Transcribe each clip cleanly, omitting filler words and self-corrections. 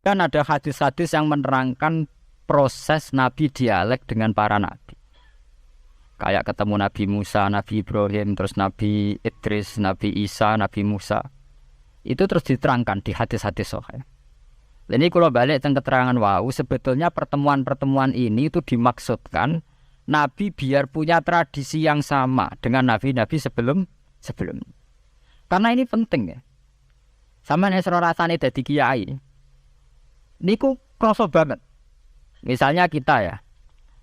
Kan ada hadis-hadis yang menerangkan proses Nabi dialek dengan para Nabi. Kayak ketemu Nabi Musa, Nabi Ibrahim, terus Nabi Idris, Nabi Isa, Nabi Musa. Itu terus diterangkan di hadis-hadis sahih. Ini kalau balik tentang keterangan wau, sebetulnya pertemuan-pertemuan ini itu dimaksudkan Nabi biar punya tradisi yang sama dengan Nabi-Nabi sebelumnya. Karena ini penting ya. Sama nek rasane dadi kiai. Niku kroso banget. Misalnya kita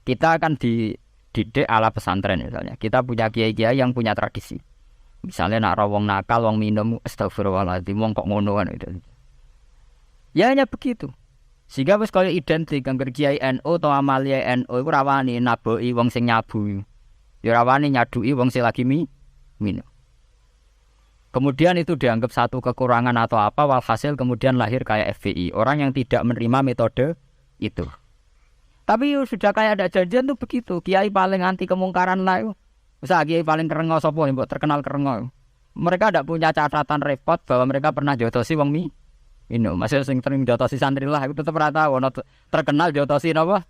akan dididik ala pesantren misalnya. Kita punya kiai-kiai yang punya tradisi. Misalnya nak rawong nakal, wong minum, astagfirullahaladzim, wong kok ngono kan itu. Ya hanya begitu. Sehingga wis kaya identik angger kiai NU atau amalia NU iku rawani naboki wong sing nyabu. Ya rawani nyaduki wong sing lagi minum. Kemudian itu dianggap satu kekurangan atau apa, walhasil kemudian lahir kayak FPI. Orang yang tidak menerima metode itu. Tapi sudah kayak ada janjian tuh begitu. Kiai paling anti kemungkaran lah itu. Misal kiai paling kerengo sapa yang terkenal kerengo. Mereka tidak punya catatan repot bahwa mereka pernah jotosi wong minum. Masih sing sering jotosi santri lah. Itu tetap rata. Terkenal jotosi apa?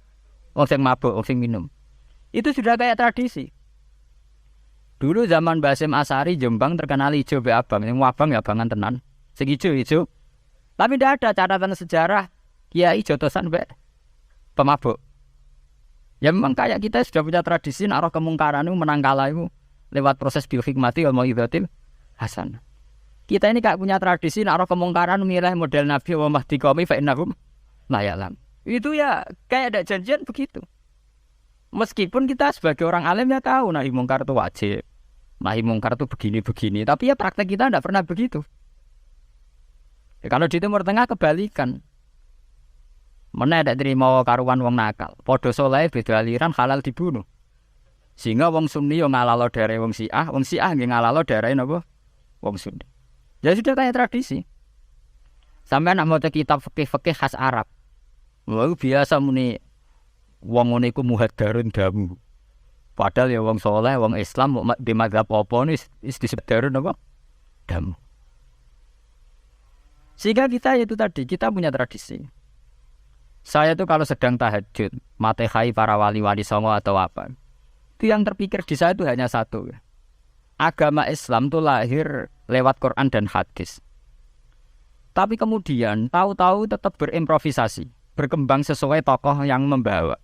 Wong sing mabuk, wong sing minum. Itu sudah kayak tradisi. Dulu zaman Basim Asari Jombang terkenal hijau be abang, yang abang ya abangan tenan. Sing hijau. Tapi tidak ada catatan sejarah kiai jotosan be pemabuk. Ya memang kayak kita sudah punya tradisi naruh kemungkaran itu menang kalah itu lewat proses bil hikmati wal mau'izatil hasanah. Kita ini kayak punya tradisi naruh kemungkaran milih model Nabi wa mahdi qaumi fa innahum la ya'lam. Itu ya kayak ada janjian begitu. Meskipun kita sebagai orang alim ya tahu nahi mungkar itu wajib. Nahi mungkar itu begini-begini, tapi ya praktek kita tidak pernah begitu. Ya, kalau di Timur Tengah kebalikan. Mana ada terima karuan wong nakal. Podo soleh beda aliran halal dibunuh. Sehingga wong Sunni yo ngalalo daerah wong Syiah nggih ngalalo daerah napa? Wong Sunni. Ya sudah kayak tradisi. Sampai nak maca kitab fikih khas Arab. Wah biasa muni wong ngene iku muhaddarun damu. Padahal ya wong soleh, wong Islam di mazhab apa nis disebut darun apa? Damu. Sehingga kita itu tadi kita punya tradisi. Saya tuh kalau sedang tahajud, matehai para wali-wali songo atau apa, itu yang terpikir di saya itu hanya satu. Agama Islam itu lahir lewat Quran dan hadis. Tapi kemudian tahu-tahu tetap berimprovisasi, berkembang sesuai tokoh yang membawa.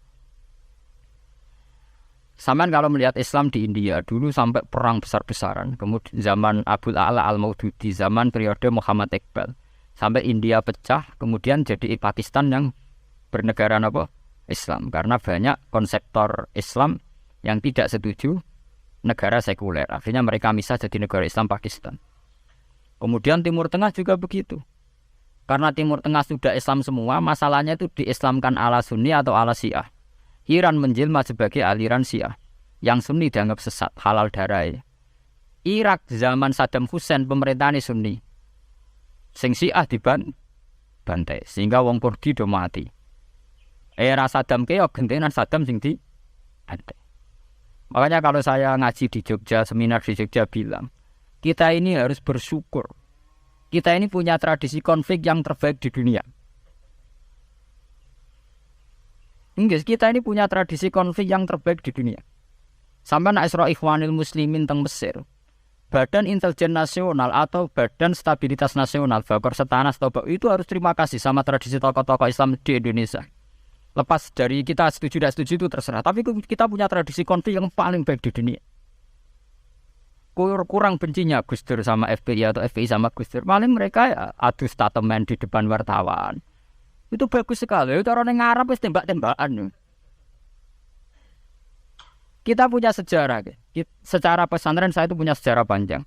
Samaan kalau melihat Islam di India dulu sampai perang besar-besaran, kemudian zaman Abul A'la Al-Maududi, zaman periode Muhammad Iqbal, sampai India pecah, kemudian jadi Pakistan yang bernegara apa? Islam. Karena banyak konseptor Islam yang tidak setuju negara sekuler. Akhirnya mereka misah jadi negara Islam Pakistan. Kemudian Timur Tengah juga begitu. Karena Timur Tengah sudah Islam semua, masalahnya itu diislamkan ala Sunni atau ala Syiah. Iran menjelma sebagai aliran Syiah. Yang Sunni dianggap sesat, halal darah. Irak zaman Saddam Hussein pemerintahan Sunni. Sing Syiah dibantai. Sehingga wong Kurdi do mati. Era Saddam keok gentenan Saddam sing di bantai. Makanya kalau saya ngaji di Jogja, seminar di Jogja bilang, kita ini harus bersyukur. Kita ini punya tradisi konflik yang terbaik di dunia. Inggris, kita ini punya tradisi konflik yang terbaik di dunia. Sampai nak Isra Ikhwanil Muslimin teng Mesir, Badan Intelijen Nasional atau Badan Stabilitas Nasional, Bakor Setanas atau itu harus terima kasih sama tradisi tokoh-tokoh Islam di Indonesia. Lepas dari kita setuju dan setuju itu terserah. Tapi kita punya tradisi konflik yang paling baik di dunia. Kurang bencinya Gus Dur sama FPI atau FPI sama Gus Dur. Paling mereka ya adu statement di depan wartawan. Itu bagus sekali. Itu orang yang ngarap wis tembak-tembakan. Kita punya sejarah. Secara pesantren saya itu punya sejarah panjang.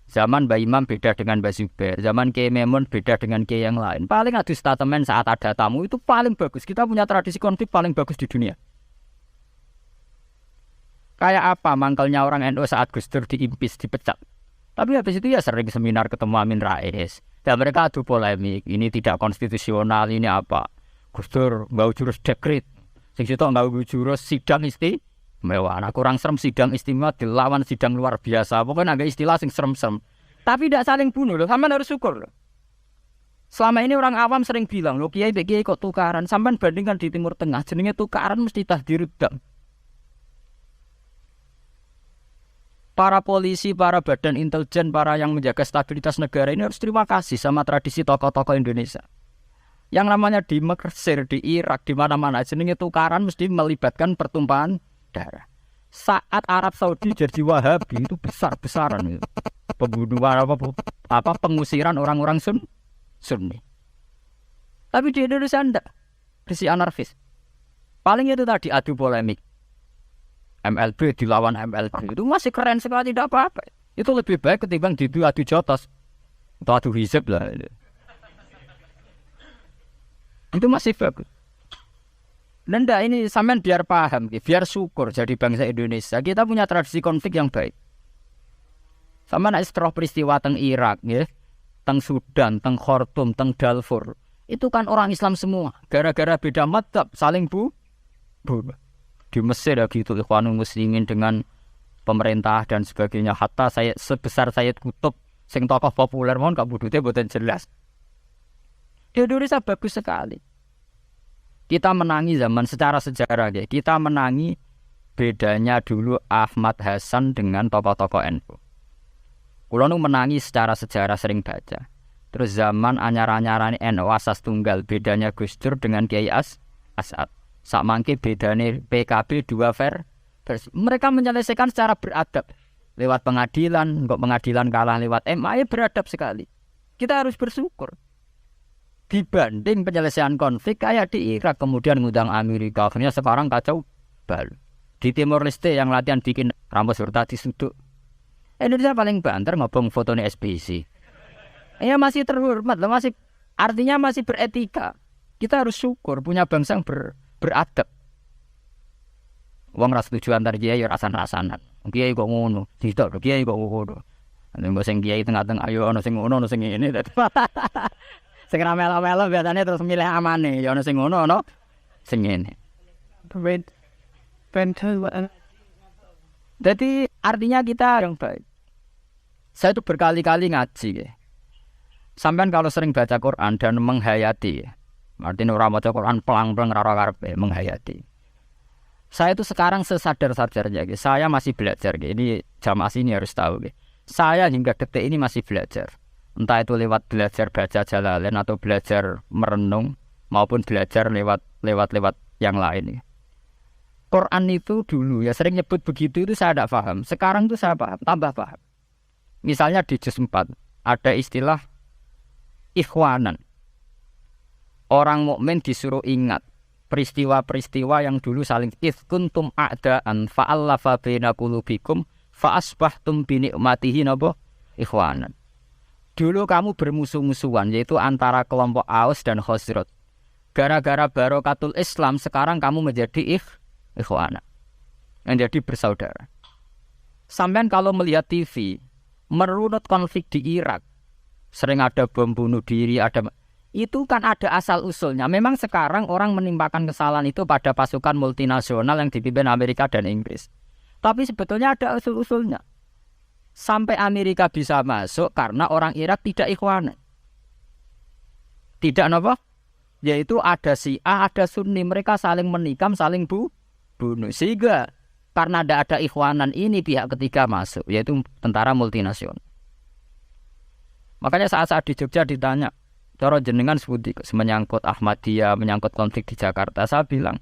Zaman Mbah Imam beda dengan Mbah Zubair. Zaman Kiai Memun beda dengan Kiai yang lain. Paling adu statement saat ada tamu itu paling bagus. Kita punya tradisi konflik paling bagus di dunia. Kayak apa mangkelnya orang NU saat Gus Dur diimpis, dipecat. Tapi habis itu ya sering seminar ketemu Amin Rais. Dan mereka adu polemik. Ini tidak konstitusional, ini apa. Gus Dur nggak jurus dekret. Sing situ nggak jurus sidang mewah, nah kurang serem sidang istimewa dilawan sidang luar biasa. Pokoknya agak istilah sing serem-serem. Tapi tidak saling bunuh loh, sama harus syukur loh. Selama ini orang awam sering bilang, "Loh kiai kiai kok tukaran? Sampai bandingkan di Timur Tengah, jenenge tukaran mesti tahdirudam." Para polisi, para badan intelijen, para yang menjaga stabilitas negara ini harus terima kasih sama tradisi tokoh-tokoh Indonesia. Yang namanya di Mesir, di Irak, di mana-mana jenenge tukaran mesti melibatkan pertumpahan darah. Saat Arab Saudi jadi Wahabi itu besar-besaran itu. Pembunuhan apa pengusiran orang-orang Sunni. Tapi di Indonesia enggak. Besi anarkis. Paling itu tadi adu polemik. MLB dilawan MLB itu masih keren sekali, tidak apa-apa. Itu lebih baik ketimbang adu jotos atau adu hizib lah. Itu masih bagus. Nenda ini sampean biar paham, biar syukur jadi bangsa Indonesia. Kita punya tradisi konflik yang baik. Sampean nek setelah peristiwa teng Irak, ya, teng Sudan, teng Khartoum, teng Darfur, itu kan orang Islam semua. Gara-gara beda mazhab saling bunuh. Di Mesir ya gitu, Ikhwanul Muslimin dengan pemerintah dan sebagainya. Hatta saya sebesar Sayyid Qutb, sing tokoh populer mohon kabudute mboten jelas. Di Indonesia bagus sekali. Kita menangi zaman secara sejarah ya. Kita menangi bedanya dulu Ahmad Hasan dengan tokoh-tokoh NU. Kulo nu menangi secara sejarah sering baca. Terus zaman anyar-anyarane NU asas tunggal, bedanya Gus Dur dengan Kiai As'ad. Sak mangke bedane PKB dua versi. Mereka menyelesaikan secara beradab. Lewat pengadilan, kok pengadilan kalah lewat MA, beradab sekali. Kita harus bersyukur. Dibanding penyelesaian konflik kayak di Irak, kemudian ngundang Amerika, akhirnya sekarang kacau balau. Di Timor Leste yang latihan bikin Ramos Hurtadi suduk. Indonesia paling banter ngobong fotonya SBC. Ya masih terhormat, masih artinya masih beretika. Kita harus syukur punya bangsa yang beradab. Wong ras setuju antar kiai ya rasan-rasanan. Kiai kok ngono, tidak kiai kok ngono. Nek sing kiai tengah-tengah ayo ana sing ngono, ana sing ngene. Sing ra melo-melo biasane terus milih amane, ya ana sing ngono ana sing ngene. Jadi artinya kita yang baik. Saya itu berkali-kali ngaji ya. Sampean kalau sering baca Quran dan menghayati, artinya orang baca Quran pelang-pelang rara-karpe menghayati. Saya itu sekarang sesadar-sadarnya, saya masih belajar. Ini jamaah sini harus tahu. Saya hingga detik ini masih belajar. Entah itu lewat belajar baca Jalalain atau belajar merenung maupun belajar lewat yang lain. Quran itu dulu ya sering nyebut begitu itu saya tidak paham. Sekarang itu saya paham, tambah paham. Misalnya di juz 4 ada istilah ikhwanan. Orang mukmin disuruh ingat peristiwa-peristiwa yang dulu saling kuntum a'daan fa'allafa baina qulubikum fa'asbahtum bi ni'matihi napa ikhwanan. Dulu kamu bermusuh-musuhan yaitu antara kelompok Aus dan Khazraj. Gara-gara barokatul Islam sekarang kamu menjadi ikhwanan. Menjadi bersaudara. Sampean kalau melihat TV merunut konflik di Irak, sering ada bom bunuh diri, itu kan ada asal-usulnya. Memang sekarang orang menimpakan kesalahan itu pada pasukan multinasional yang dipimpin Amerika dan Inggris. Tapi sebetulnya ada usul-usulnya. Sampai Amerika bisa masuk karena orang Irak tidak ikhwan. Tidak apa? Yaitu ada Syiah, ada Sunni. Mereka saling menikam, saling bunuh. Sehingga karena tidak ada ikhwanan ini pihak ketiga masuk, yaitu tentara multinasional. Makanya saat di Jogja ditanya, cara jenengan sebuti menyangkut Ahmadiyah, menyangkut konflik di Jakarta, saya bilang,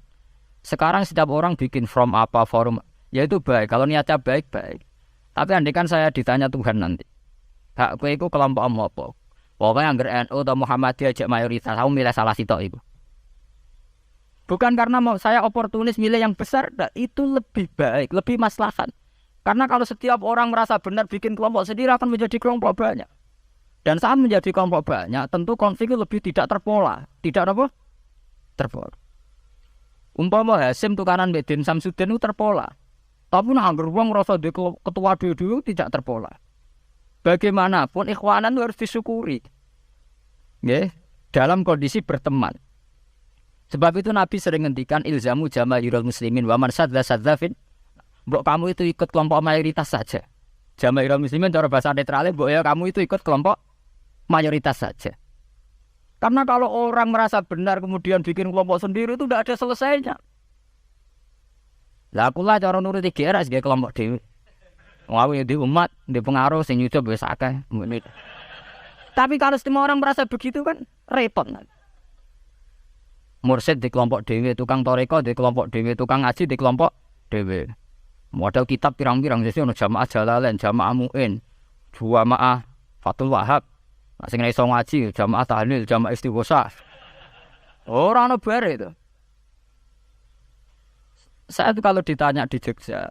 sekarang setiap orang bikin from apa forum, yaitu baik, kalau niatnya baik-baik. Tapi andaikan saya ditanya Tuhan nanti, hak kowe iku kelompok apa? Pokoknya anggar NU atau Muhammadiyah aja mayoritas, aku milih salah sitok itu. Bukan karena mau saya oportunis milih yang besar, itu lebih baik, lebih maslahat. Karena kalau setiap orang merasa benar bikin kelompok sendiri akan menjadi kelompok banyak. Dan saat menjadi kelompok banyak, tentu konflik lebih tidak terpola. Tidak apa? Terpola. Umpama Hasim tukaran Medin Samsudin itu terpola. Tapi anggar wong rasa di ketua dulu tidak terpola. Bagaimanapun ikhwanan itu harus disyukuri. Nggih, dalam kondisi berteman. Sebab itu Nabi sering ngendikan ilzamu jamaahirul muslimin wa man sadza fin. Mbok kamu itu ikut kelompok mayoritas saja. Jamaahirul muslimin cara bahasa netralnya mbok ya kamu itu ikut kelompok mayoritas saja. Karena kalau orang merasa benar kemudian bikin kelompok sendiri itu tidak ada selesainya. Lah aku lah cara nuruti GR sebagai kelompok dhewe. Wong di umat, di pengaruh sing nyucup wis akeh. Tapi kalau semua orang merasa begitu kan repot. Mursyid di kelompok dhewe, tukang toreko di kelompok dhewe, tukang ngaji di kelompok dhewe. Model kitab pirang-pirang sesi ono jamaah Jalalain, jamaah Muin, jamaah Fathul Wahab. Nek sing iso ngaji jamaah tahlil, jamaah istighosah. Ora ono bare itu. Saya itu kalau ditanya di Jogja,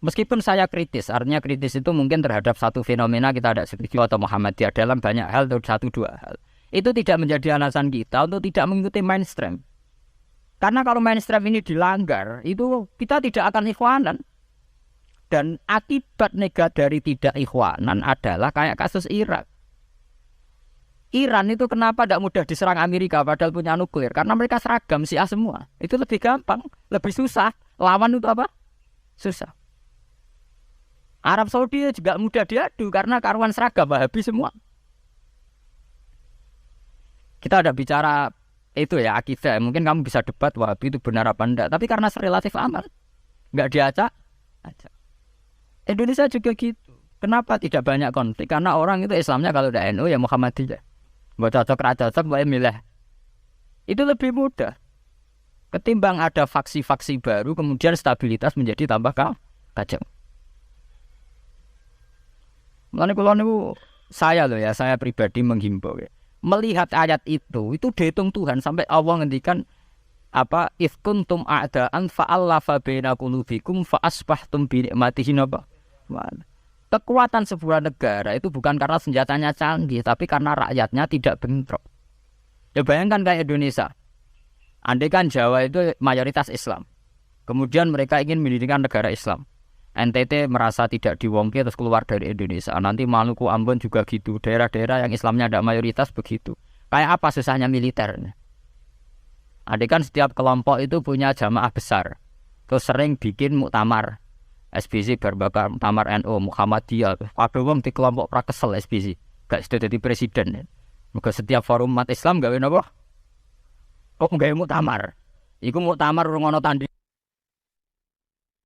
meskipun saya kritis, artinya kritis itu mungkin terhadap satu fenomena kita tidak setuju atau Muhammadiyah dalam banyak hal atau satu dua hal. Itu tidak menjadi alasan kita untuk tidak mengikuti mainstream. Karena kalau mainstream ini dilanggar, itu kita tidak akan ikhwanan. Dan akibat negatif dari tidak ikhwanan adalah kayak kasus Irak. Iran itu kenapa tidak mudah diserang Amerika padahal punya nuklir? Karena mereka seragam Syiah semua. Itu lebih gampang, lebih susah. Lawan itu apa? Susah. Arab Saudi juga mudah diadu karena karuan seragam Wahabi semua. Kita ada bicara itu ya akidah. Mungkin kamu bisa debat Wahabi itu benar apa enggak. Tapi karena relatif aman, enggak diacak. Indonesia juga gitu. Kenapa tidak banyak konflik? Karena orang itu Islamnya kalau udah NU ya Muhammadiyah. Buat cocok, buat milih. Itu lebih mudah. Ketimbang ada faksi-faksi baru, kemudian stabilitas menjadi tambah kacau. Mulane kula niku saya pribadi menghimbau ya. Melihat ayat itu dihitung Tuhan sampai Allah ngendikan apa if kuntum a'daan fa'allafa baina qulubikum fa asbahtum bi ni'matihi napa. Kekuatan sebuah negara itu bukan karena senjatanya canggih, tapi karena rakyatnya tidak bentrok. Ya bayangkan kayak Indonesia. Andai kan Jawa itu mayoritas Islam. Kemudian mereka ingin mendirikan negara Islam. NTT merasa tidak diwongke terus keluar dari Indonesia. Nanti Maluku, Ambon juga gitu. Daerah-daerah yang Islamnya ada mayoritas begitu. Kayak apa susahnya militer? Andai kan setiap kelompok itu punya jamaah besar. Terus sering bikin muktamar. SBC berbakar muktamar NU, Muhammadiyah. Ada wong di kelompok pra kesel SBC. Gak sudah jadi presiden. Moga setiap forum umat Islam gawe napa? Kok gawe muktamar? Iku muktamar urung ana tanding.